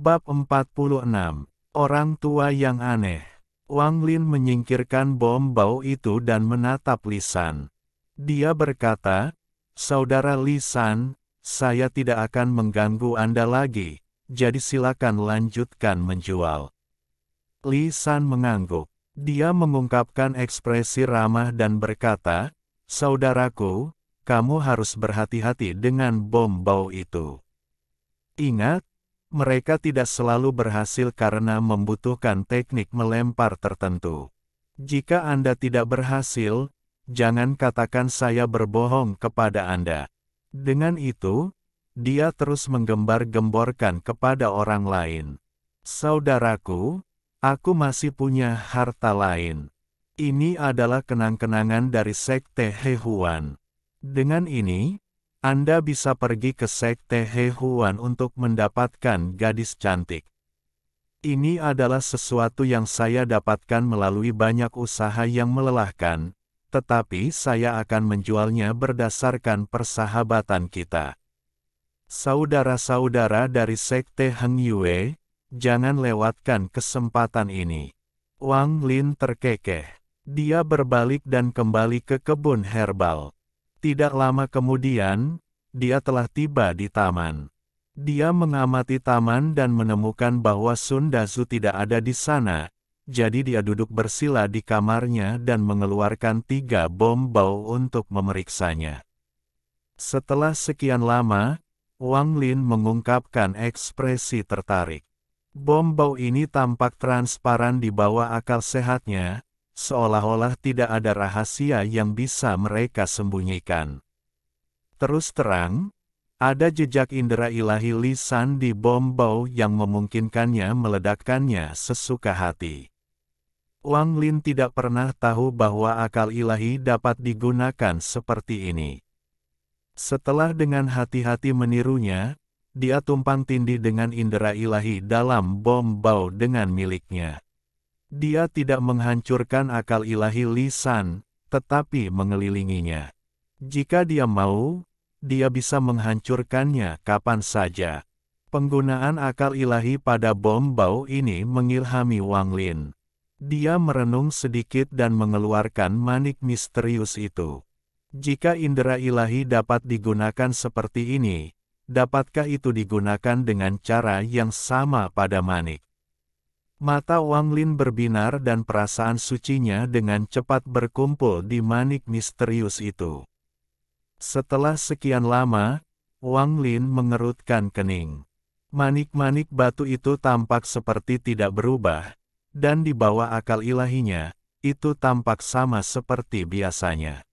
Bab 46. Orang tua yang aneh. Wang Lin menyingkirkan bom bau itu dan menatap Li San. Dia berkata, "Saudara Li San, saya tidak akan mengganggu Anda lagi, jadi silakan lanjutkan menjual." Li San mengangguk. Dia mengungkapkan ekspresi ramah dan berkata, "Saudaraku, kamu harus berhati-hati dengan bom bau itu. Ingat, mereka tidak selalu berhasil karena membutuhkan teknik melempar tertentu. Jika Anda tidak berhasil, jangan katakan saya berbohong kepada Anda." Dengan itu, dia terus menggembar-gemborkan kepada orang lain. "Saudaraku, aku masih punya harta lain. Ini adalah kenang-kenangan dari Sekte Hehuan. Dengan ini, Anda bisa pergi ke Sekte Hehuan untuk mendapatkan gadis cantik. Ini adalah sesuatu yang saya dapatkan melalui banyak usaha yang melelahkan, tetapi saya akan menjualnya berdasarkan persahabatan kita. Saudara-saudara dari Sekte Heng Yue, jangan lewatkan kesempatan ini." Wang Lin terkekeh. Dia berbalik dan kembali ke kebun herbal. Tidak lama kemudian, dia telah tiba di taman. Dia mengamati taman dan menemukan bahwa Sun Dazu tidak ada di sana, jadi dia duduk bersila di kamarnya dan mengeluarkan 3 bom bau untuk memeriksanya. Setelah sekian lama, Wang Lin mengungkapkan ekspresi tertarik. Bom bau ini tampak transparan di bawah akal sehatnya, seolah-olah tidak ada rahasia yang bisa mereka sembunyikan. Terus terang, ada jejak indera ilahi Li San di bom bau yang memungkinkannya meledakkannya sesuka hati. Wang Lin tidak pernah tahu bahwa akal ilahi dapat digunakan seperti ini. Setelah dengan hati-hati menirunya, dia tumpang tindih dengan indera ilahi dalam bom bau dengan miliknya. Dia tidak menghancurkan akal ilahi Li San, tetapi mengelilinginya. Jika dia mau, dia bisa menghancurkannya kapan saja. Penggunaan akal ilahi pada bom bau ini mengilhami Wang Lin. Dia merenung sedikit dan mengeluarkan manik misterius itu. Jika indera ilahi dapat digunakan seperti ini, dapatkah itu digunakan dengan cara yang sama pada manik? Mata Wang Lin berbinar dan perasaan sucinya dengan cepat berkumpul di manik misterius itu. Setelah sekian lama, Wang Lin mengerutkan kening. Manik-manik batu itu tampak seperti tidak berubah, dan di bawah akal ilahinya, itu tampak sama seperti biasanya.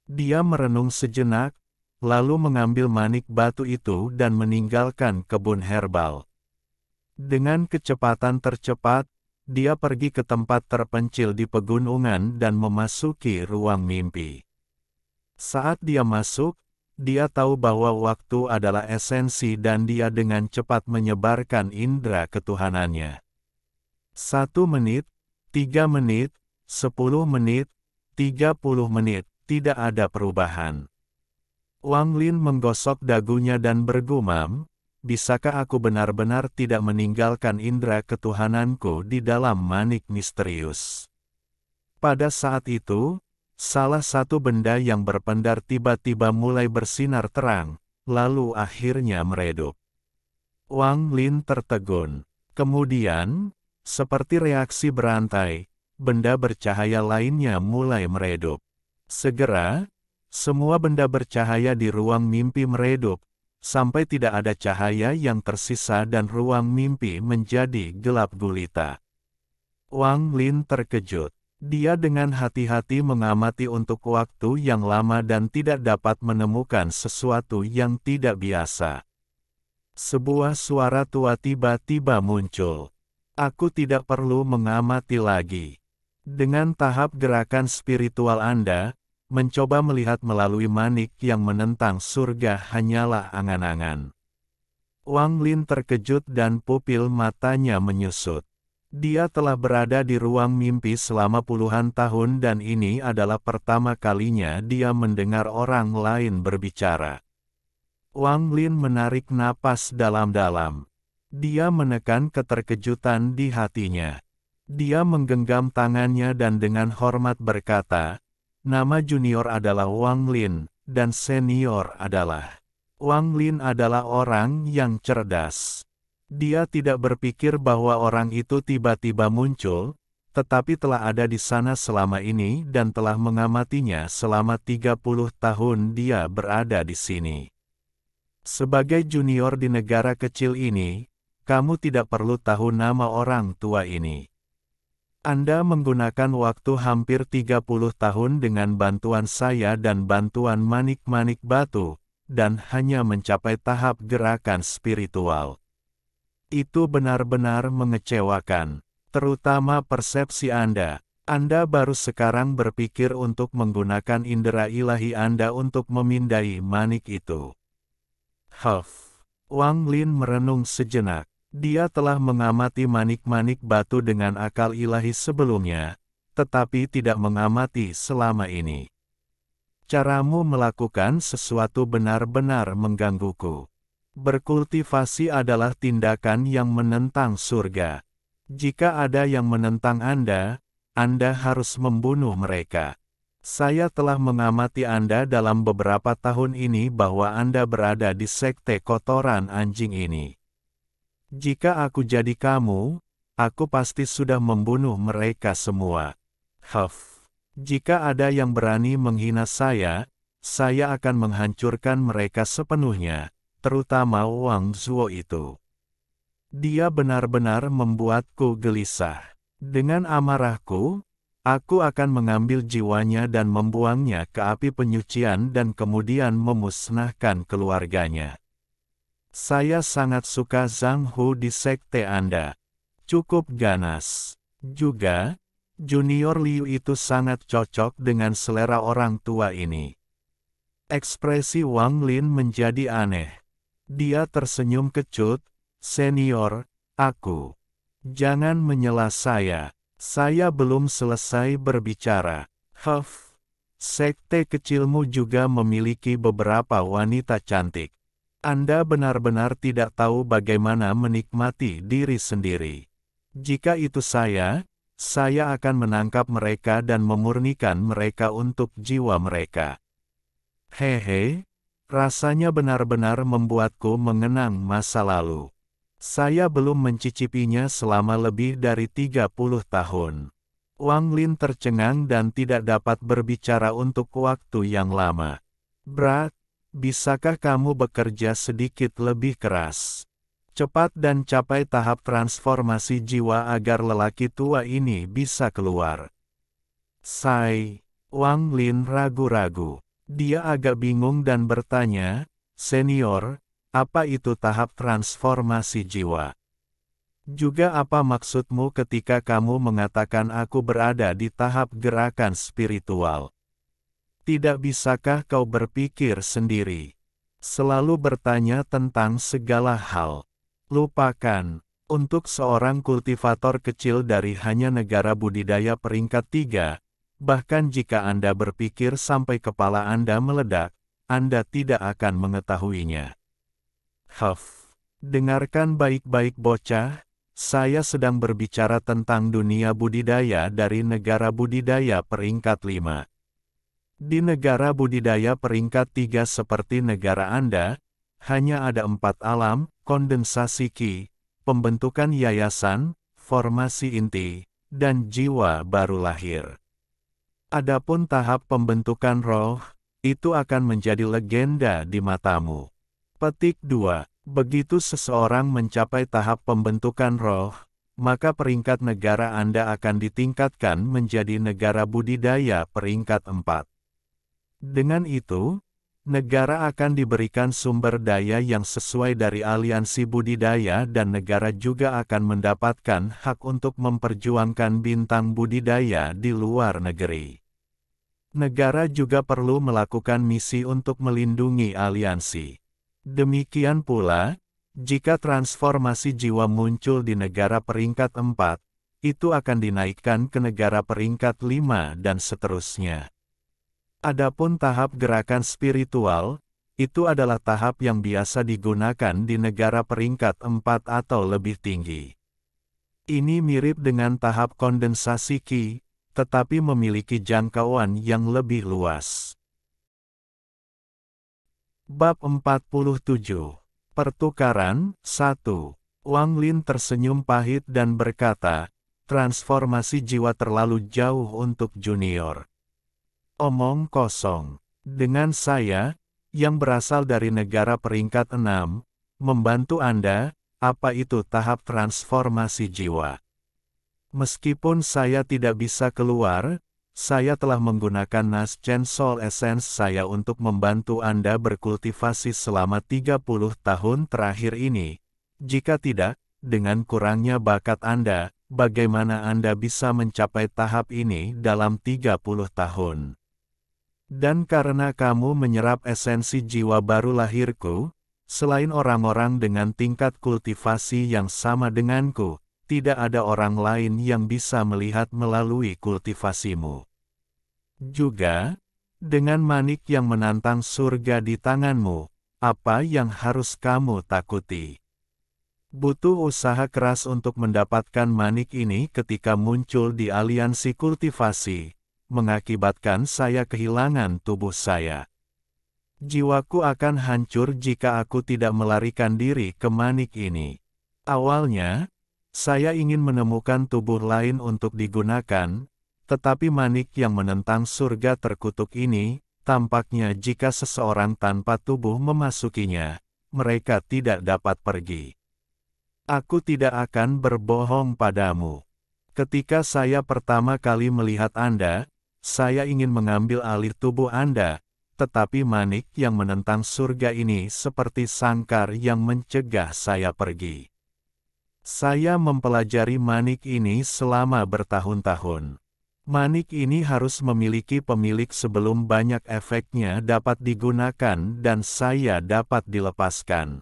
Dia merenung sejenak, lalu mengambil manik batu itu dan meninggalkan kebun herbal. Dengan kecepatan tercepat, dia pergi ke tempat terpencil di pegunungan dan memasuki ruang mimpi. Saat dia masuk, dia tahu bahwa waktu adalah esensi dan dia dengan cepat menyebarkan indera ketuhanannya. 1 menit, 3 menit, 10 menit, 30 menit, tidak ada perubahan. Wang Lin menggosok dagunya dan bergumam, "Bisakah aku benar-benar tidak meninggalkan indera ketuhananku di dalam manik misterius?" Pada saat itu, salah satu benda yang berpendar tiba-tiba mulai bersinar terang, lalu akhirnya meredup. Wang Lin tertegun. Kemudian, seperti reaksi berantai, benda bercahaya lainnya mulai meredup. Segera, semua benda bercahaya di ruang mimpi meredup, sampai tidak ada cahaya yang tersisa dan ruang mimpi menjadi gelap gulita. Wang Lin terkejut. Dia dengan hati-hati mengamati untuk waktu yang lama dan tidak dapat menemukan sesuatu yang tidak biasa. Sebuah suara tua tiba-tiba muncul. "Aku tidak perlu mengamati lagi." Dengan tahap gerakan spiritual Anda, mencoba melihat melalui manik yang menentang surga hanyalah angan-angan. Wang Lin terkejut dan pupil matanya menyusut. Dia telah berada di ruang mimpi selama puluhan tahun dan ini adalah pertama kalinya dia mendengar orang lain berbicara. Wang Lin menarik napas dalam-dalam. Dia menekan keterkejutan di hatinya. Dia menggenggam tangannya dan dengan hormat berkata, "Nama junior adalah Wang Lin, dan senior adalah..." Wang Lin adalah orang yang cerdas. Dia tidak berpikir bahwa orang itu tiba-tiba muncul, tetapi telah ada di sana selama ini dan telah mengamatinya selama 30 tahun dia berada di sini. Sebagai junior di negara kecil ini, kamu tidak perlu tahu nama orang tua ini. Anda menggunakan waktu hampir 30 tahun dengan bantuan saya dan bantuan manik-manik batu, dan hanya mencapai tahap gerakan spiritual. Itu benar-benar mengecewakan, terutama persepsi Anda. Anda baru sekarang berpikir untuk menggunakan indera ilahi Anda untuk memindai manik itu. Wang Lin merenung sejenak. Dia telah mengamati manik-manik batu dengan akal ilahi sebelumnya, tetapi tidak mengamati selama ini. Caramu melakukan sesuatu benar-benar menggangguku. Berkultivasi adalah tindakan yang menentang surga. Jika ada yang menentang Anda harus membunuh mereka. Saya telah mengamati Anda dalam beberapa tahun ini bahwa Anda berada di sekte kotoran anjing ini. Jika aku jadi kamu, aku pasti sudah membunuh mereka semua. Jika ada yang berani menghina saya akan menghancurkan mereka sepenuhnya, terutama Wang Zuo itu. Dia benar-benar membuatku gelisah. Dengan amarahku, aku akan mengambil jiwanya dan membuangnya ke api penyucian dan kemudian memusnahkan keluarganya. Saya sangat suka Zhang Hu di sekte Anda. Cukup ganas. Juga, junior Liu itu sangat cocok dengan selera orang tua ini. Ekspresi Wang Lin menjadi aneh. Dia tersenyum kecut, "Senior, aku. Jangan menyela saya. Saya belum selesai berbicara." Sekte kecilmu juga memiliki beberapa wanita cantik. Anda benar-benar tidak tahu bagaimana menikmati diri sendiri. Jika itu saya akan menangkap mereka dan memurnikan mereka untuk jiwa mereka. Hehe, rasanya benar-benar membuatku mengenang masa lalu. Saya belum mencicipinya selama lebih dari 30 tahun. Wang Lin tercengang dan tidak dapat berbicara untuk waktu yang lama. "Brat, bisakah kamu bekerja sedikit lebih keras? Cepat dan capai tahap transformasi jiwa agar lelaki tua ini bisa keluar." Wang Lin ragu-ragu. Dia agak bingung dan bertanya, "Senior, apa itu tahap transformasi jiwa? Juga apa maksudmu ketika kamu mengatakan aku berada di tahap gerakan spiritual? Tidak bisakah kau berpikir sendiri? Selalu bertanya tentang segala hal. Lupakan, untuk seorang kultivator kecil dari hanya negara budidaya peringkat 3, bahkan jika Anda berpikir sampai kepala Anda meledak, Anda tidak akan mengetahuinya." Dengarkan baik-baik bocah, saya sedang berbicara tentang dunia budidaya dari negara budidaya peringkat 5. Di negara budidaya peringkat 3 seperti negara Anda, hanya ada 4 alam: kondensasi Qi, pembentukan yayasan, formasi inti, dan jiwa baru lahir. Adapun tahap pembentukan roh, itu akan menjadi legenda di matamu. Petik 2. Begitu seseorang mencapai tahap pembentukan roh, maka peringkat negara Anda akan ditingkatkan menjadi negara budidaya peringkat 4. Dengan itu, negara akan diberikan sumber daya yang sesuai dari aliansi budidaya dan negara juga akan mendapatkan hak untuk memperjuangkan bintang budidaya di luar negeri. Negara juga perlu melakukan misi untuk melindungi aliansi. Demikian pula, jika transformasi jiwa muncul di negara peringkat 4, itu akan dinaikkan ke negara peringkat 5 dan seterusnya. Adapun tahap gerakan spiritual, Itu adalah tahap yang biasa digunakan di negara peringkat 4 atau lebih tinggi. Ini mirip dengan tahap kondensasi Qi, tetapi memiliki jangkauan yang lebih luas. Bab 47. Pertukaran. 1. Wang Lin tersenyum pahit dan berkata, transformasi jiwa terlalu jauh untuk junior. Omong kosong. Dengan saya, yang berasal dari negara peringkat 6, membantu Anda, apa itu tahap transformasi jiwa? Meskipun saya tidak bisa keluar, saya telah menggunakan Nascent Soul Essence saya untuk membantu Anda berkultivasi selama 30 tahun terakhir ini. Jika tidak, dengan kurangnya bakat Anda, bagaimana Anda bisa mencapai tahap ini dalam 30 tahun? Dan karena kamu menyerap esensi jiwa baru lahirku, selain orang-orang dengan tingkat kultivasi yang sama denganku, tidak ada orang lain yang bisa melihat melalui kultivasimu. Juga, dengan manik yang menantang surga di tanganmu, apa yang harus kamu takuti? Butuh usaha keras untuk mendapatkan manik ini ketika muncul di aliansi kultivasi, mengakibatkan saya kehilangan tubuh saya. Jiwaku akan hancur jika aku tidak melarikan diri ke manik ini. Awalnya, saya ingin menemukan tubuh lain untuk digunakan, tetapi manik yang menentang surga terkutuk ini, tampaknya jika seseorang tanpa tubuh memasukinya, mereka tidak dapat pergi. Aku tidak akan berbohong padamu. Ketika saya pertama kali melihat Anda, saya ingin mengambil alih tubuh Anda, tetapi manik yang menentang surga ini seperti sangkar yang mencegah saya pergi. Saya mempelajari manik ini selama bertahun-tahun. Manik ini harus memiliki pemilik sebelum banyak efeknya dapat digunakan dan saya dapat dilepaskan.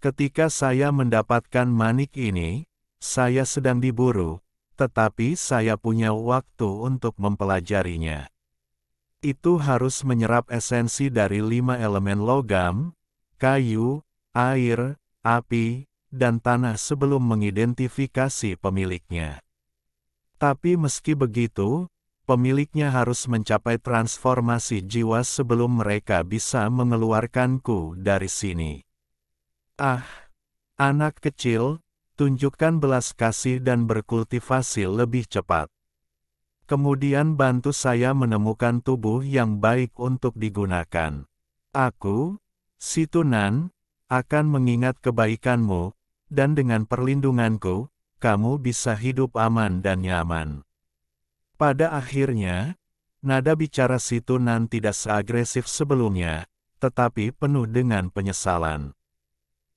Ketika saya mendapatkan manik ini, saya sedang diburu, tetapi saya punya waktu untuk mempelajarinya. Itu harus menyerap esensi dari 5 elemen logam, kayu, air, api, dan tanah sebelum mengidentifikasi pemiliknya. Tapi meski begitu, pemiliknya harus mencapai transformasi jiwa sebelum mereka bisa mengeluarkanku dari sini. Ah, anak kecil, tunjukkan belas kasih dan berkultivasi lebih cepat. Kemudian bantu saya menemukan tubuh yang baik untuk digunakan. Aku, si Tunan, akan mengingat kebaikanmu, dan dengan perlindunganku, kamu bisa hidup aman dan nyaman. Pada akhirnya, nada bicara si Tunan tidak seagresif sebelumnya, tetapi penuh dengan penyesalan.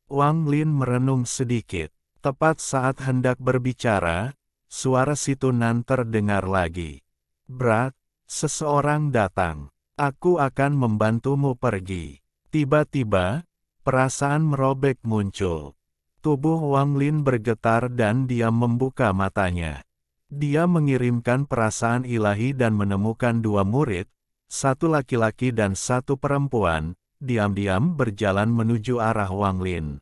Wang Lin merenung sedikit. Tepat saat hendak berbicara, suara si Tunan terdengar lagi. Brat, seseorang datang. Aku akan membantumu pergi. Tiba-tiba, perasaan merobek muncul. Tubuh Wang Lin bergetar dan dia membuka matanya. Dia mengirimkan perasaan ilahi dan menemukan 2 murid, satu laki-laki dan satu perempuan, diam-diam berjalan menuju arah Wang Lin.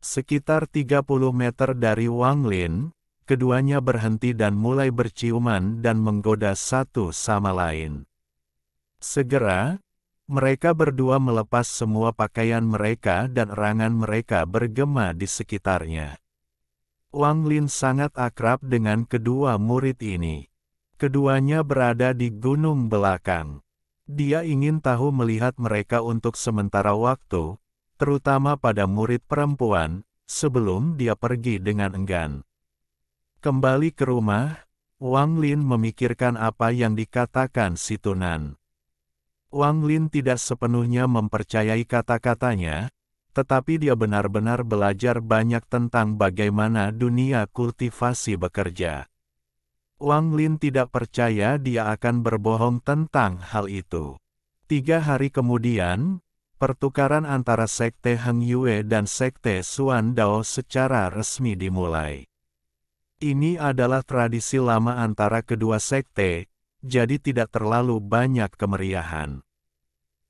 Sekitar 30 meter dari Wang Lin, keduanya berhenti dan mulai berciuman dan menggoda satu sama lain. Segera, mereka berdua melepas semua pakaian mereka dan erangan mereka bergema di sekitarnya. Wang Lin sangat akrab dengan kedua murid ini. Keduanya berada di gunung belakang. Dia ingin tahu melihat mereka untuk sementara waktu, terutama pada murid perempuan, sebelum dia pergi dengan enggan. Kembali ke rumah, Wang Lin memikirkan apa yang dikatakan si Tunan. Wang Lin tidak sepenuhnya mempercayai kata-katanya, tetapi dia benar-benar belajar banyak tentang bagaimana dunia kultivasi bekerja. Wang Lin tidak percaya dia akan berbohong tentang hal itu. 3 hari kemudian, pertukaran antara Sekte Heng Yue dan Sekte Xuan Dao secara resmi dimulai. Ini adalah tradisi lama antara kedua sekte, jadi tidak terlalu banyak kemeriahan.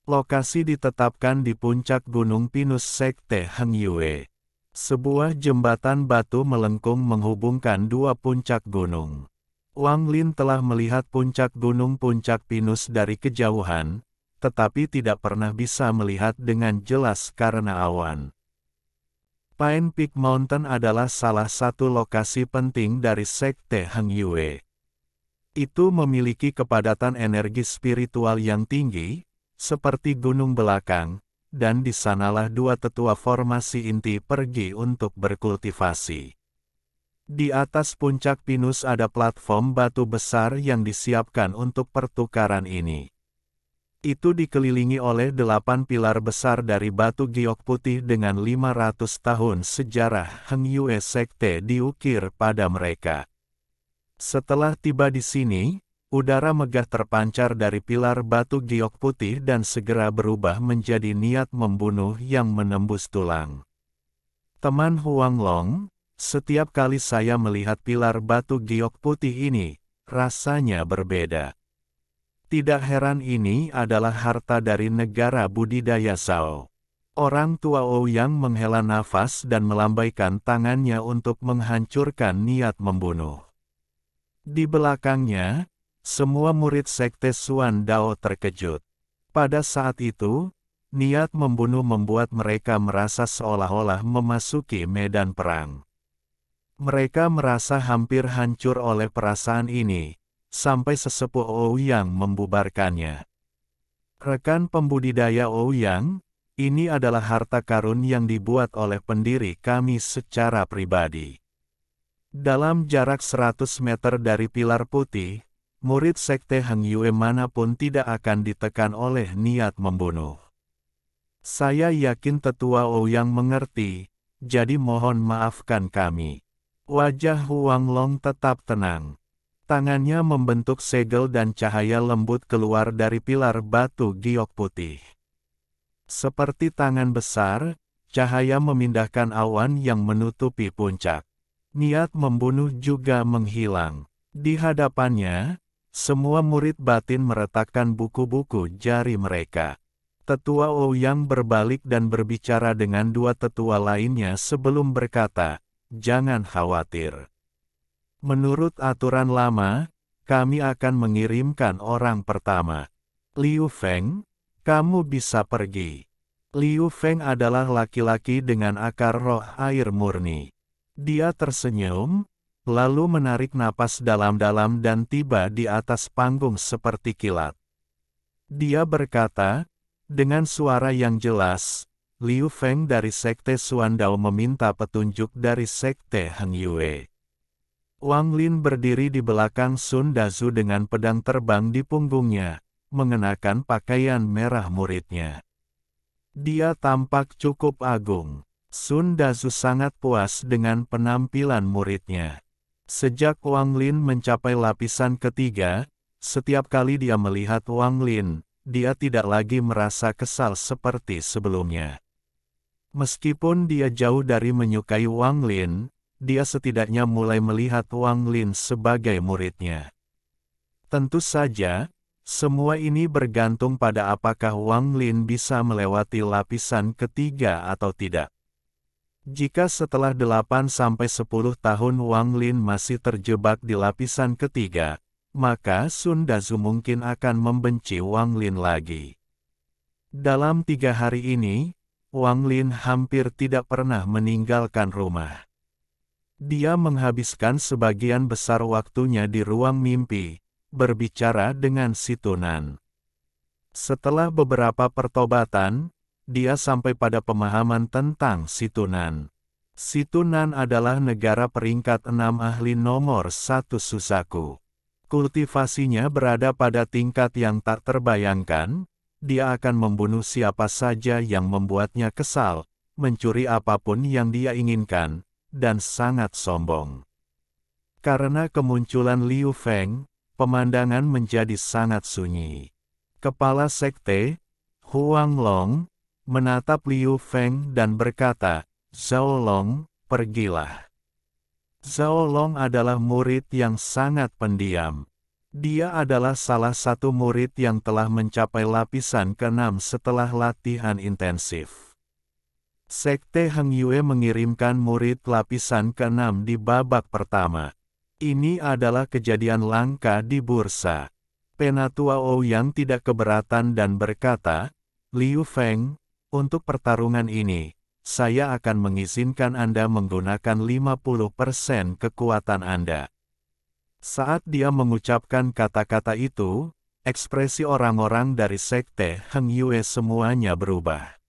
Lokasi ditetapkan di puncak Gunung Pinus Sekte Hengyue. Sebuah jembatan batu melengkung menghubungkan dua puncak gunung. Wang Lin telah melihat puncak Pinus dari kejauhan, tetapi tidak pernah bisa melihat dengan jelas karena awan. Pine Peak Mountain adalah salah satu lokasi penting dari Sekte Hengyue. Itu memiliki kepadatan energi spiritual yang tinggi, seperti gunung belakang, dan di sanalah dua tetua formasi inti pergi untuk berkultivasi. Di atas puncak Pinus ada platform batu besar yang disiapkan untuk pertukaran ini. Itu dikelilingi oleh 8 pilar besar dari batu giok putih dengan 500 tahun sejarah Hengyue Sekte diukir pada mereka. Setelah tiba di sini, udara megah terpancar dari pilar batu giok putih dan segera berubah menjadi niat membunuh yang menembus tulang. Teman Huang Long, setiap kali saya melihat pilar batu giok putih ini, rasanya berbeda. Tidak heran ini adalah harta dari negara budidaya Zhao. Orang tua Ouyang menghela nafas dan melambaikan tangannya untuk menghancurkan niat membunuh. Di belakangnya, semua murid Sekte Xuan Dao terkejut. Pada saat itu, niat membunuh membuat mereka merasa seolah-olah memasuki medan perang. Mereka merasa hampir hancur oleh perasaan ini, sampai sesepuh Ouyang membubarkannya. Rekan pembudidaya Ouyang, ini adalah harta karun yang dibuat oleh pendiri kami secara pribadi. Dalam jarak 100 meter dari pilar putih, murid Sekte Hengyue manapun tidak akan ditekan oleh niat membunuh. Saya yakin tetua Ouyang mengerti, jadi mohon maafkan kami. Wajah Huang Long tetap tenang. Tangannya membentuk segel dan cahaya lembut keluar dari pilar batu giok putih. Seperti tangan besar, cahaya memindahkan awan yang menutupi puncak. Niat membunuh juga menghilang. Di hadapannya, semua murid batin meretakkan buku-buku jari mereka. Tetua Ouyang berbalik dan berbicara dengan dua tetua lainnya sebelum berkata, "Jangan khawatir. Menurut aturan lama, kami akan mengirimkan orang pertama. Liu Feng, kamu bisa pergi." Liu Feng adalah laki-laki dengan akar roh air murni. Dia tersenyum, lalu menarik napas dalam-dalam dan tiba di atas panggung seperti kilat. Dia berkata, dengan suara yang jelas, Liu Feng dari Sekte Xuan Dao meminta petunjuk dari Sekte Hengyue. Wang Lin berdiri di belakang Sun Dazu dengan pedang terbang di punggungnya, mengenakan pakaian merah muridnya. Dia tampak cukup agung. Sun Dazu sangat puas dengan penampilan muridnya. Sejak Wang Lin mencapai lapisan ketiga, setiap kali dia melihat Wang Lin, dia tidak lagi merasa kesal seperti sebelumnya. Meskipun dia jauh dari menyukai Wang Lin, dia setidaknya mulai melihat Wang Lin sebagai muridnya. Tentu saja, semua ini bergantung pada apakah Wang Lin bisa melewati lapisan ketiga atau tidak. Jika setelah 8-10 tahun Wang Lin masih terjebak di lapisan ketiga, maka Sun Dazu mungkin akan membenci Wang Lin lagi. Dalam 3 hari ini, Wang Lin hampir tidak pernah meninggalkan rumah. Dia menghabiskan sebagian besar waktunya di ruang mimpi, berbicara dengan si Tunan. Setelah beberapa pertobatan, dia sampai pada pemahaman tentang si Tunan. Si Tunan adalah negara peringkat 6 ahli nomor 1 Susaku. Kultivasinya berada pada tingkat yang tak terbayangkan, dia akan membunuh siapa saja yang membuatnya kesal, mencuri apapun yang dia inginkan, dan sangat sombong. Karena kemunculan Liu Feng, pemandangan menjadi sangat sunyi. Kepala sekte, Huang Long, menatap Liu Feng dan berkata, "Zhao Long, pergilah." Zhao Long adalah murid yang sangat pendiam. Dia adalah salah satu murid yang telah mencapai lapisan ke-6 setelah latihan intensif. Sekte Heng Yue mengirimkan murid lapisan ke-6 di babak pertama. Ini adalah kejadian langka di bursa. Penatua Ouyang tidak keberatan dan berkata, "Liu Feng, untuk pertarungan ini, saya akan mengizinkan Anda menggunakan 50% kekuatan Anda." Saat dia mengucapkan kata-kata itu, ekspresi orang-orang dari Sekte Heng Yue semuanya berubah.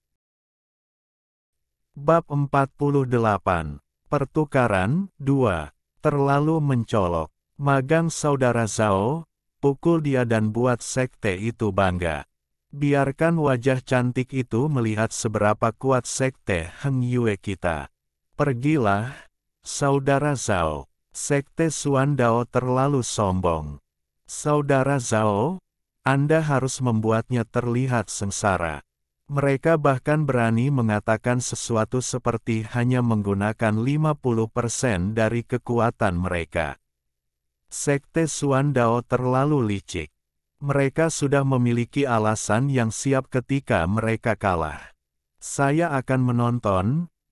Bab 48. Pertukaran 2. Terlalu mencolok. Magang saudara Zhao, pukul dia dan buat sekte itu bangga. Biarkan wajah cantik itu melihat seberapa kuat sekte Heng Yue kita. Pergilah, saudara Zhao. Sekte Xuan Dao terlalu sombong. Saudara Zhao, Anda harus membuatnya terlihat sengsara. Mereka bahkan berani mengatakan sesuatu seperti hanya menggunakan 50% dari kekuatan mereka. Sekte Xuan Dao terlalu licik. Mereka sudah memiliki alasan yang siap ketika mereka kalah. Saya akan menonton,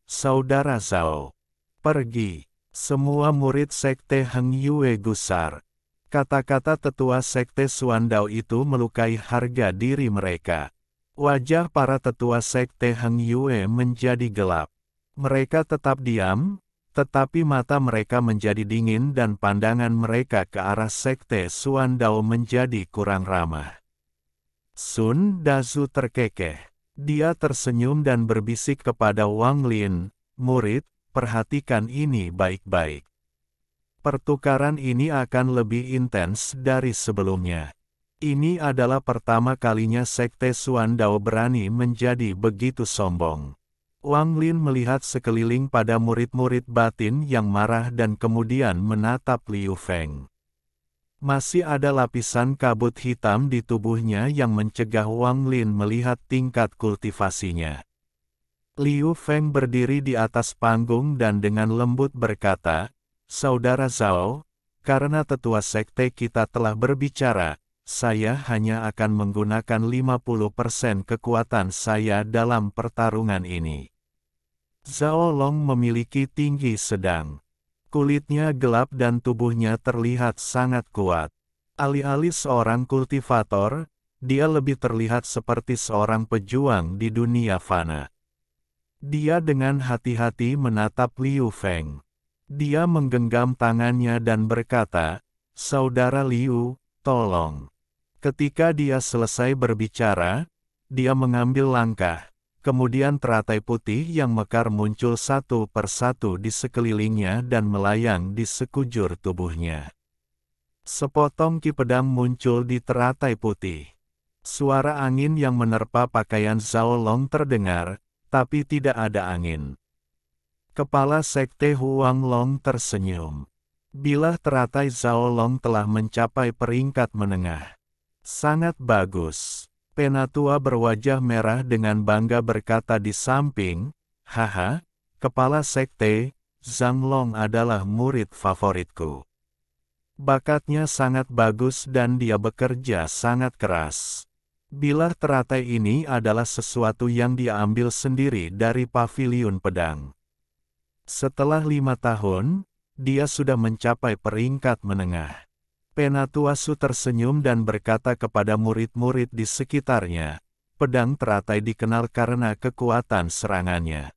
saudara Zhao. Pergi. Semua murid Sekte Heng Yue gusar. Kata-kata tetua Sekte Xuan Dao itu melukai harga diri mereka. Wajah para tetua Sekte Heng Yue menjadi gelap. Mereka tetap diam, tetapi mata mereka menjadi dingin dan pandangan mereka ke arah Sekte Xuan Dao menjadi kurang ramah. Sun Dazu terkekeh. Dia tersenyum dan berbisik kepada Wang Lin, "Murid, perhatikan ini baik-baik. Pertukaran ini akan lebih intens dari sebelumnya. Ini adalah pertama kalinya Sekte Xuan Dao berani menjadi begitu sombong." Wang Lin melihat sekeliling pada murid-murid batin yang marah dan kemudian menatap Liu Feng. Masih ada lapisan kabut hitam di tubuhnya yang mencegah Wang Lin melihat tingkat kultivasinya. Liu Feng berdiri di atas panggung dan dengan lembut berkata, "Saudara Zhao, karena tetua sekte kita telah berbicara, saya hanya akan menggunakan 50% kekuatan saya dalam pertarungan ini." Zhao Long memiliki tinggi sedang. Kulitnya gelap dan tubuhnya terlihat sangat kuat. Alih-alih seorang kultivator, dia lebih terlihat seperti seorang pejuang di dunia fana. Dia dengan hati-hati menatap Liu Feng. Dia menggenggam tangannya dan berkata, "Saudara Liu, tolong." Ketika dia selesai berbicara, dia mengambil langkah. Kemudian teratai putih yang mekar muncul satu persatu di sekelilingnya dan melayang di sekujur tubuhnya. Sepotong ki pedang muncul di teratai putih. Suara angin yang menerpa pakaian Zhao Long terdengar, tapi tidak ada angin. Kepala Sekte Huang Long tersenyum. Bilah teratai Zhao Long telah mencapai peringkat menengah. Sangat bagus. Penatua berwajah merah dengan bangga berkata di samping, "Haha, Kepala Sekte, Zhang Long adalah murid favoritku. Bakatnya sangat bagus dan dia bekerja sangat keras." Bilah teratai ini adalah sesuatu yang dia ambil sendiri dari paviliun pedang. Setelah 5 tahun, dia sudah mencapai peringkat menengah. Penatua Su tersenyum dan berkata kepada murid-murid di sekitarnya, "Pedang teratai dikenal karena kekuatan serangannya.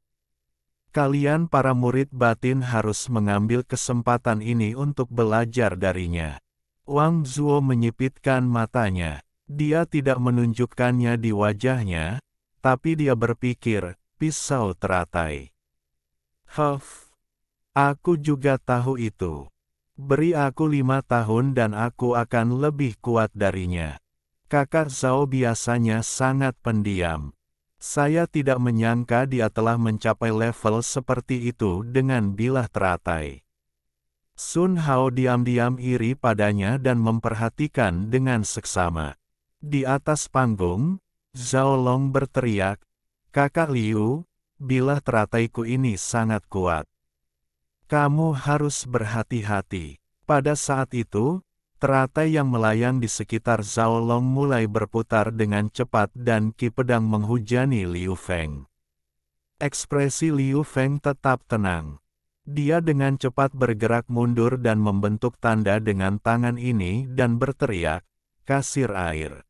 Kalian para murid batin harus mengambil kesempatan ini untuk belajar darinya." Wang Zuo menyipitkan matanya. Dia tidak menunjukkannya di wajahnya, tapi dia berpikir, pisau teratai. Aku juga tahu itu. Beri aku 5 tahun dan aku akan lebih kuat darinya. Kakak Zhao biasanya sangat pendiam. Saya tidak menyangka dia telah mencapai level seperti itu dengan bilah teratai. Sun Hao diam-diam iri padanya dan memperhatikan dengan seksama. Di atas panggung, Zhao Long berteriak, "Kakak Liu, bilah terataiku ini sangat kuat. Kamu harus berhati-hati." Pada saat itu, Teratai yang melayang di sekitar Zhao Long mulai berputar dengan cepat dan Ki Pedang menghujani Liu Feng. Ekspresi Liu Feng tetap tenang. Dia dengan cepat bergerak mundur dan membentuk tanda dengan tangan ini dan berteriak, "Kasir air."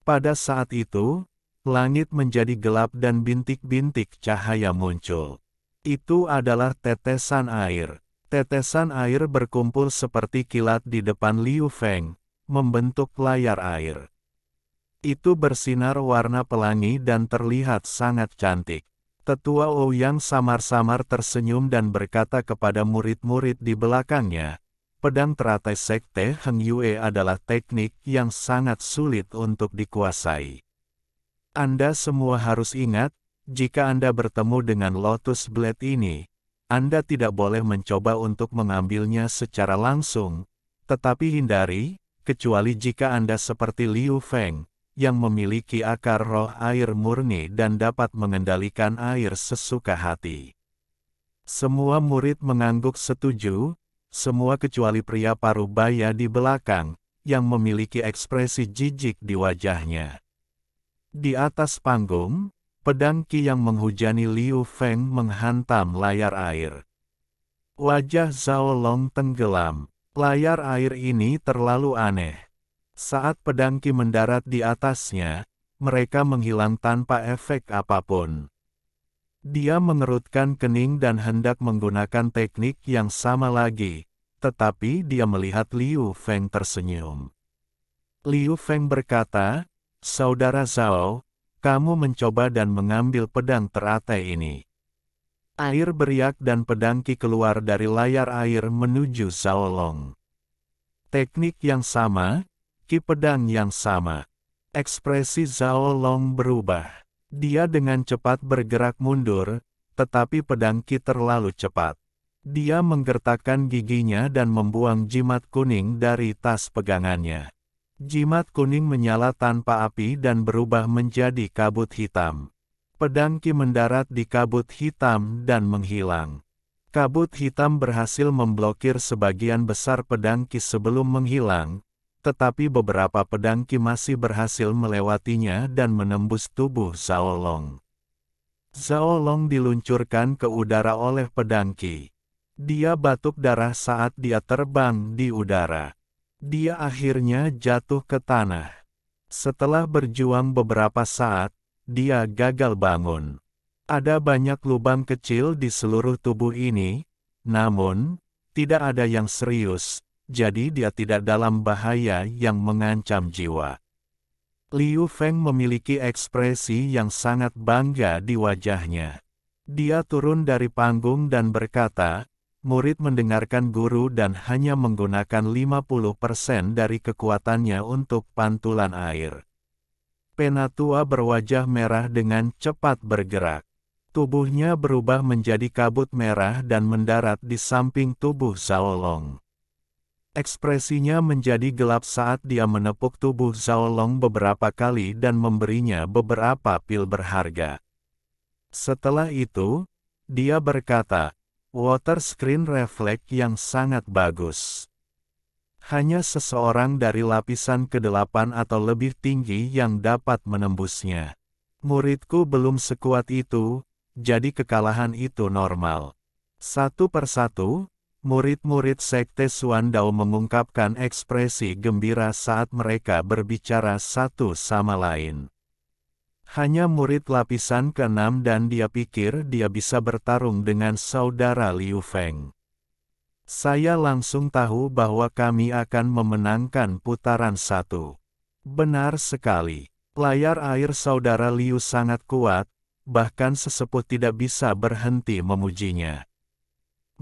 Pada saat itu, langit menjadi gelap dan bintik-bintik cahaya muncul. Itu adalah tetesan air. Tetesan air berkumpul seperti kilat di depan Liu Feng, membentuk layar air. Itu bersinar warna pelangi dan terlihat sangat cantik. Tetua Ouyang samar-samar tersenyum dan berkata kepada murid-murid di belakangnya, pedang teratai Sekte Heng Yue adalah teknik yang sangat sulit untuk dikuasai. Anda semua harus ingat, jika Anda bertemu dengan Lotus Blade ini, Anda tidak boleh mencoba untuk mengambilnya secara langsung, tetapi hindari, kecuali jika Anda seperti Liu Feng, yang memiliki akar roh air murni dan dapat mengendalikan air sesuka hati. Semua murid mengangguk setuju, semua kecuali pria parubaya di belakang, yang memiliki ekspresi jijik di wajahnya. Di atas panggung, pedang Ki yang menghujani Liu Feng menghantam layar air. Wajah Zhao Long tenggelam. Layar air ini terlalu aneh. Saat pedang Ki mendarat di atasnya, mereka menghilang tanpa efek apapun. Dia mengerutkan kening dan hendak menggunakan teknik yang sama lagi, tetapi dia melihat Liu Feng tersenyum. Liu Feng berkata, "Saudara Zhao, kamu mencoba dan mengambil pedang teratai ini." Air beriak dan pedang Ki keluar dari layar air menuju Zhao Long. Teknik yang sama, Ki pedang yang sama. Ekspresi Zhao Long berubah. Dia dengan cepat bergerak mundur, tetapi pedang Ki terlalu cepat. Dia menggertakkan giginya dan membuang jimat kuning dari tas pegangannya. Jimat kuning menyala tanpa api dan berubah menjadi kabut hitam. Pedang Ki mendarat di kabut hitam dan menghilang. Kabut hitam berhasil memblokir sebagian besar pedang Ki sebelum menghilang, tetapi beberapa pedang Ki masih berhasil melewatinya dan menembus tubuh Zhao Long. Zhao Long diluncurkan ke udara oleh pedang Ki. Dia batuk darah saat dia terbang di udara. Dia akhirnya jatuh ke tanah. Setelah berjuang beberapa saat, dia gagal bangun. Ada banyak lubang kecil di seluruh tubuh ini, namun, tidak ada yang serius, jadi dia tidak dalam bahaya yang mengancam jiwa. Liu Feng memiliki ekspresi yang sangat bangga di wajahnya. Dia turun dari panggung dan berkata, murid mendengarkan guru dan hanya menggunakan 50% dari kekuatannya untuk pantulan air. Penatua berwajah merah dengan cepat bergerak. Tubuhnya berubah menjadi kabut merah dan mendarat di samping tubuh Zhao Long. Ekspresinya menjadi gelap saat dia menepuk tubuh Zhao Long beberapa kali dan memberinya beberapa pil berharga. Setelah itu, dia berkata, "Water screen reflect yang sangat bagus. Hanya seseorang dari lapisan ke-8 atau lebih tinggi yang dapat menembusnya. Muridku belum sekuat itu, jadi kekalahan itu normal." Satu persatu, murid-murid Sekte Xuandao mengungkapkan ekspresi gembira saat mereka berbicara satu sama lain. Hanya murid lapisan ke-6 dan dia pikir dia bisa bertarung dengan saudara Liu Feng. Saya langsung tahu bahwa kami akan memenangkan putaran 1. Benar sekali. Layar air saudara Liu sangat kuat, bahkan sesepuh tidak bisa berhenti memujinya.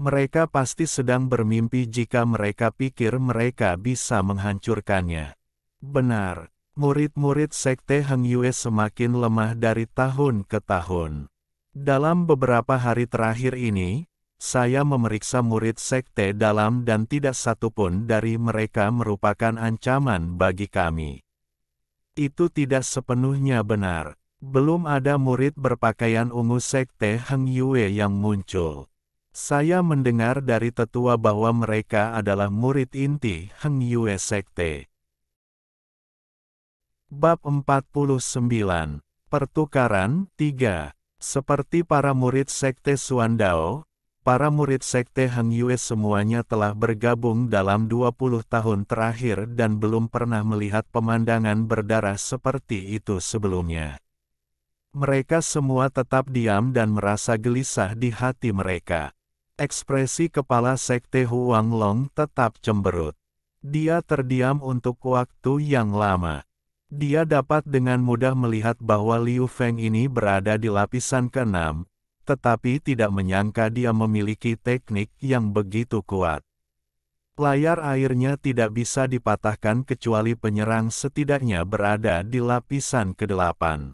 Mereka pasti sedang bermimpi jika mereka pikir mereka bisa menghancurkannya. Benar. Murid-murid Sekte Heng Yue semakin lemah dari tahun ke tahun. Dalam beberapa hari terakhir ini, saya memeriksa murid Sekte dalam dan tidak satupun dari mereka merupakan ancaman bagi kami. Itu tidak sepenuhnya benar. Belum ada murid berpakaian ungu Sekte Heng Yue yang muncul. Saya mendengar dari tetua bahwa mereka adalah murid inti Heng Yue Sekte. Bab 49. Pertukaran 3. Seperti para murid Sekte Suandao, para murid Sekte Heng Yue semuanya telah bergabung dalam 20 tahun terakhir dan belum pernah melihat pemandangan berdarah seperti itu sebelumnya. Mereka semua tetap diam dan merasa gelisah di hati mereka. Ekspresi kepala Sekte Huang Long tetap cemberut. Dia terdiam untuk waktu yang lama. Dia dapat dengan mudah melihat bahwa Liu Feng ini berada di lapisan ke-6, tetapi tidak menyangka dia memiliki teknik yang begitu kuat. Layar airnya tidak bisa dipatahkan kecuali penyerang setidaknya berada di lapisan ke-8.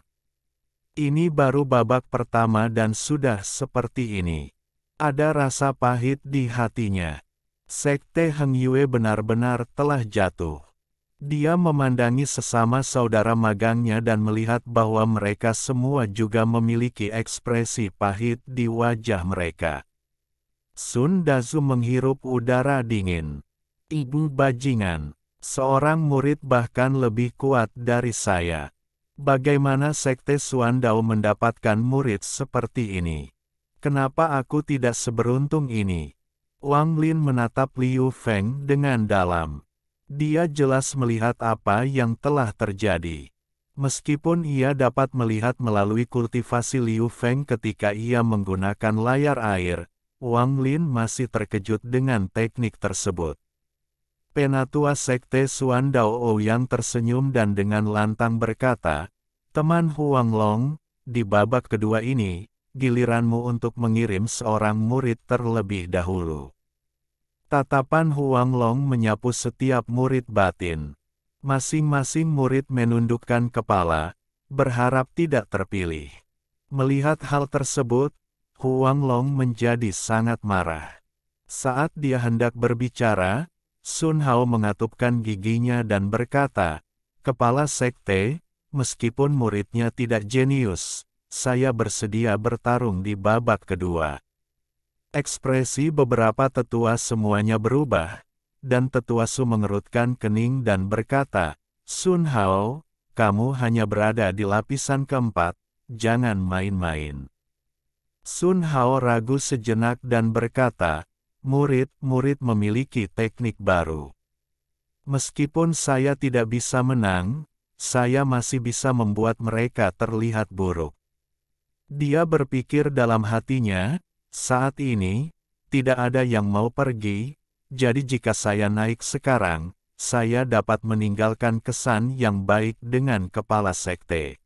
Ini baru babak pertama dan sudah seperti ini. Ada rasa pahit di hatinya. Sekte Heng Yue benar-benar telah jatuh. Dia memandangi sesama saudara magangnya dan melihat bahwa mereka semua juga memiliki ekspresi pahit di wajah mereka. Sun Dazu menghirup udara dingin. Ibu bajingan, seorang murid bahkan lebih kuat dari saya. Bagaimana Sekte Suandao mendapatkan murid seperti ini? Kenapa aku tidak seberuntung ini? Wang Lin menatap Liu Feng dengan dalam. Dia jelas melihat apa yang telah terjadi. Meskipun ia dapat melihat melalui kultivasi Liu Feng ketika ia menggunakan layar air, Wang Lin masih terkejut dengan teknik tersebut. Penatua Sekte Suandao Ouyang tersenyum dan dengan lantang berkata, "Teman Huang Long, di babak kedua ini, giliranmu untuk mengirim seorang murid terlebih dahulu." Tatapan Huang Long menyapu setiap murid batin. Masing-masing murid menundukkan kepala, berharap tidak terpilih. Melihat hal tersebut, Huang Long menjadi sangat marah. Saat dia hendak berbicara, Sun Hao mengatupkan giginya dan berkata, "Kepala sekte, meskipun muridnya tidak jenius, saya bersedia bertarung di babak kedua." Ekspresi beberapa tetua semuanya berubah, dan tetua Su mengerutkan kening dan berkata, "Sun Hao, kamu hanya berada di lapisan keempat, jangan main-main." Sun Hao ragu sejenak dan berkata, "Murid-murid memiliki teknik baru. Meskipun saya tidak bisa menang, saya masih bisa membuat mereka terlihat buruk." Dia berpikir dalam hatinya, "Saat ini, tidak ada yang mau pergi, jadi jika saya naik sekarang, saya dapat meninggalkan kesan yang baik dengan kepala sekte.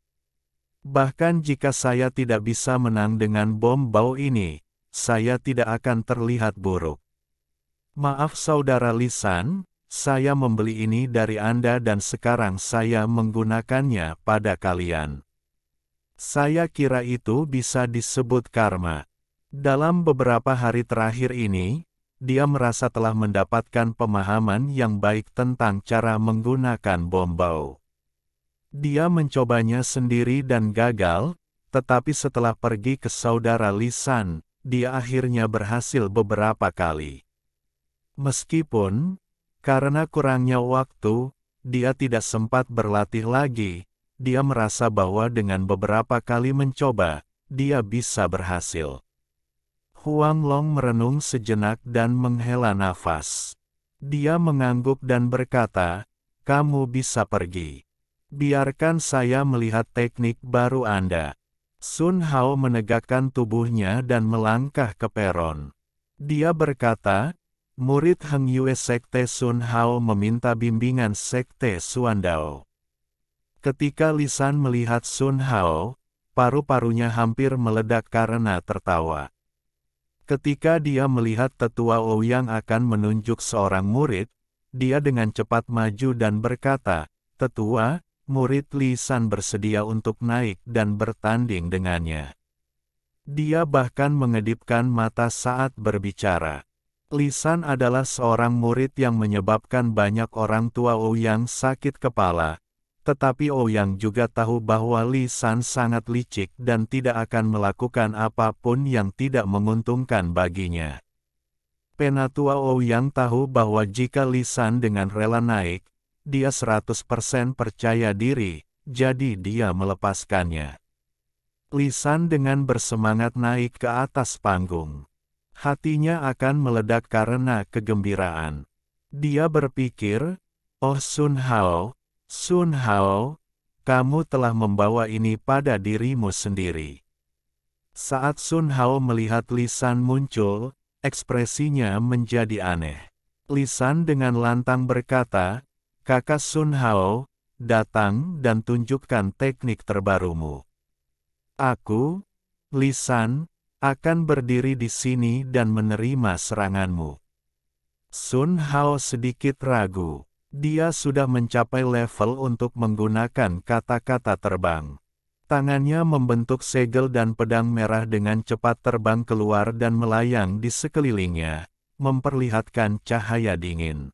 Bahkan jika saya tidak bisa menang dengan bom bau ini, saya tidak akan terlihat buruk. Maaf saudara Lisan, saya membeli ini dari Anda dan sekarang saya menggunakannya pada kalian. Saya kira itu bisa disebut karma." Dalam beberapa hari terakhir ini, dia merasa telah mendapatkan pemahaman yang baik tentang cara menggunakan bom bau. Dia mencobanya sendiri dan gagal, tetapi setelah pergi ke saudara Lisan, dia akhirnya berhasil beberapa kali. Meskipun, karena kurangnya waktu, dia tidak sempat berlatih lagi, dia merasa bahwa dengan beberapa kali mencoba, dia bisa berhasil. Huang Long merenung sejenak dan menghela nafas. Dia mengangguk dan berkata, "Kamu bisa pergi. Biarkan saya melihat teknik baru Anda." Sun Hao menegakkan tubuhnya dan melangkah ke peron. Dia berkata, "Murid Heng Yue Sekte Sun Hao meminta bimbingan Sekte Suandao." Ketika Lisan melihat Sun Hao, paru-parunya hampir meledak karena tertawa. Ketika dia melihat tetua Ouyang akan menunjuk seorang murid, dia dengan cepat maju dan berkata, "Tetua, murid Lisan bersedia untuk naik dan bertanding dengannya." Dia bahkan mengedipkan mata saat berbicara. Lisan adalah seorang murid yang menyebabkan banyak orang tua Ouyang sakit kepala, Tetapi Ouyang juga tahu bahwa Li San sangat licik dan tidak akan melakukan apapun yang tidak menguntungkan baginya. Penatua Ouyang tahu bahwa jika Li San dengan rela naik, dia 100% percaya diri, jadi dia melepaskannya. Li San dengan bersemangat naik ke atas panggung. Hatinya akan meledak karena kegembiraan. Dia berpikir, "Oh Sun Hao, kamu telah membawa ini pada dirimu sendiri." Saat Sun Hao melihat Li San muncul, ekspresinya menjadi aneh. Li San dengan lantang berkata, "Kakak Sun Hao, datang dan tunjukkan teknik terbarumu." "Aku, Li San, akan berdiri di sini dan menerima seranganmu." Sun Hao sedikit ragu. Dia sudah mencapai level untuk menggunakan kata-kata terbang. Tangannya membentuk segel dan pedang merah dengan cepat terbang keluar dan melayang di sekelilingnya, memperlihatkan cahaya dingin.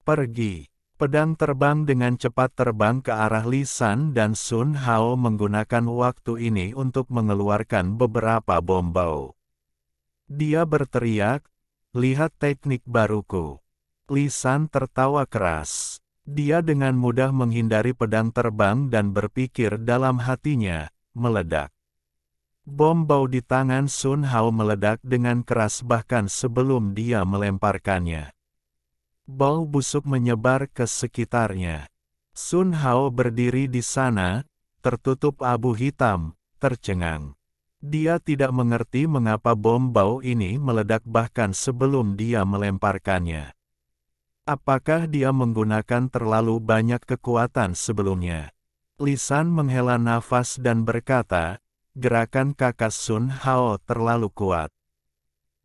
"Pergi." Pedang terbang dengan cepat terbang ke arah Li San dan Sun Hao menggunakan waktu ini untuk mengeluarkan beberapa bom bau. Dia berteriak, "Lihat teknik baruku." Li San tertawa keras. Dia dengan mudah menghindari pedang terbang dan berpikir dalam hatinya, meledak. Bom bau di tangan Sun Hao meledak dengan keras bahkan sebelum dia melemparkannya. Bau busuk menyebar ke sekitarnya. Sun Hao berdiri di sana, tertutup abu hitam, tercengang. Dia tidak mengerti mengapa bom bau ini meledak bahkan sebelum dia melemparkannya. Apakah dia menggunakan terlalu banyak kekuatan sebelumnya? Li San menghela nafas dan berkata, "Gerakan kakak Sun Hao terlalu kuat."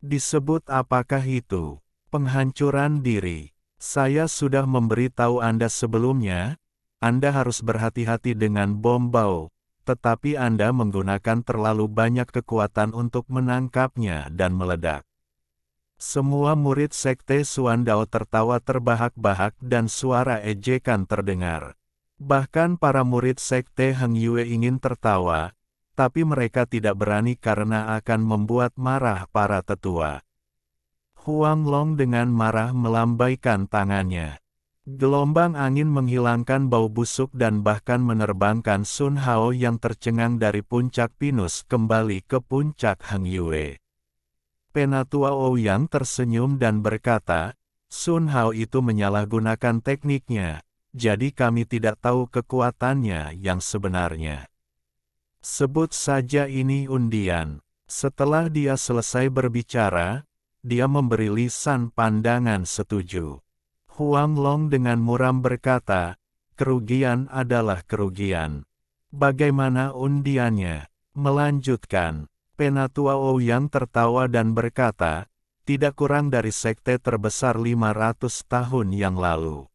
Disebut apakah itu? Penghancuran diri. Saya sudah memberitahu Anda sebelumnya, Anda harus berhati-hati dengan bom bau, tetapi Anda menggunakan terlalu banyak kekuatan untuk menangkapnya dan meledak. Semua murid Sekte Suandao tertawa terbahak-bahak dan suara ejekan terdengar. Bahkan para murid Sekte Heng Yue ingin tertawa, tapi mereka tidak berani karena akan membuat marah para tetua. Huang Long dengan marah melambaikan tangannya. Gelombang angin menghilangkan bau busuk dan bahkan menerbangkan Sun Hao yang tercengang dari puncak pinus kembali ke puncak Heng Yue. Penatua Ouyang tersenyum dan berkata, "Sun Hao itu menyalahgunakan tekniknya, jadi kami tidak tahu kekuatannya yang sebenarnya. Sebut saja ini undian." Setelah dia selesai berbicara, dia memberi Li San pandangan setuju. Huang Long dengan muram berkata, "Kerugian adalah kerugian. Bagaimana undiannya?" Melanjutkan. Penatua Ouyang tertawa dan berkata, "Tidak kurang dari sekte terbesar 500 tahun yang lalu."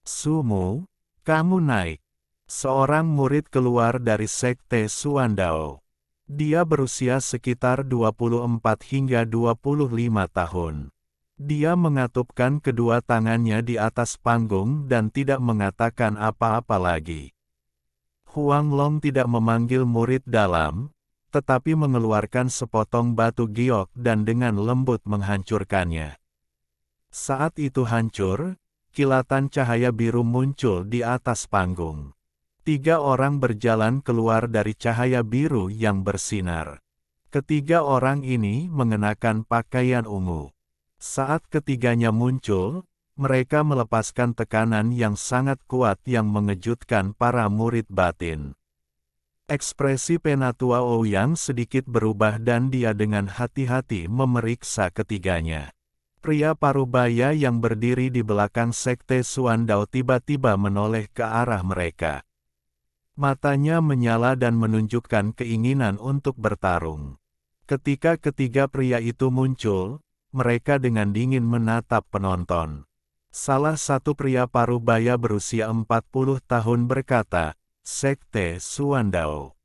"Sumu, kamu naik." Seorang murid keluar dari sekte Suandao. Dia berusia sekitar 24 hingga 25 tahun. Dia mengatupkan kedua tangannya di atas panggung dan tidak mengatakan apa-apa lagi. Huang Long tidak memanggil murid dalam, tetapi mengeluarkan sepotong batu giok dan dengan lembut menghancurkannya. Saat itu hancur, kilatan cahaya biru muncul di atas panggung. 3 orang berjalan keluar dari cahaya biru yang bersinar. Ketiga orang ini mengenakan pakaian ungu. Saat ketiganya muncul, mereka melepaskan tekanan yang sangat kuat yang mengejutkan para murid batin. Ekspresi Penatua Ouyang sedikit berubah dan dia dengan hati-hati memeriksa ketiganya. Pria parubaya yang berdiri di belakang sekte Suandao tiba-tiba menoleh ke arah mereka. Matanya menyala dan menunjukkan keinginan untuk bertarung. Ketika ketiga pria itu muncul, mereka dengan dingin menatap penonton. Salah satu pria parubaya berusia 40 tahun berkata, "Sekte Suandao.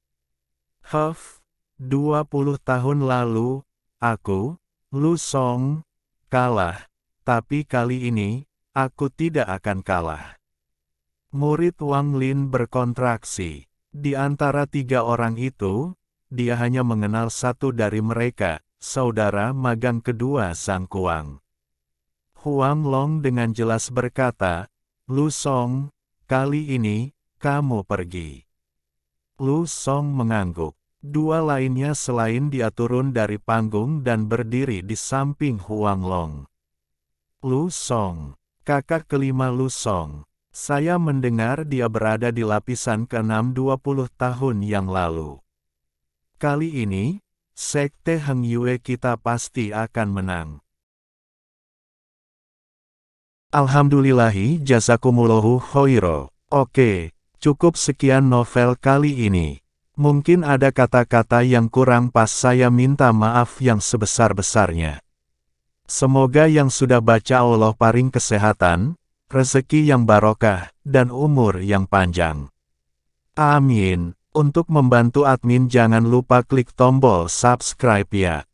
20 tahun lalu, aku, Lu Song, kalah, tapi kali ini, aku tidak akan kalah." Murid Wang Lin berkontraksi. Di antara 3 orang itu, dia hanya mengenal satu dari mereka, saudara magang kedua Sang Kuang. Huang Long dengan jelas berkata, "Lu Song, kali ini, kamu pergi." Lu Song mengangguk. 2 lainnya selain dia turun dari panggung dan berdiri di samping Huang Long. Lu Song, kakak kelima Lu Song. Saya mendengar dia berada di lapisan ke-6 20 tahun yang lalu. Kali ini, Sekte Heng Yue kita pasti akan menang. Alhamdulillahi jazakumullahu khairo. Oke, cukup sekian novel kali ini. Mungkin ada kata-kata yang kurang pas, saya minta maaf yang sebesar-besarnya. Semoga yang sudah baca Allah paring kesehatan, rezeki yang barokah, dan umur yang panjang. Amin. Untuk membantu admin jangan lupa klik tombol subscribe ya.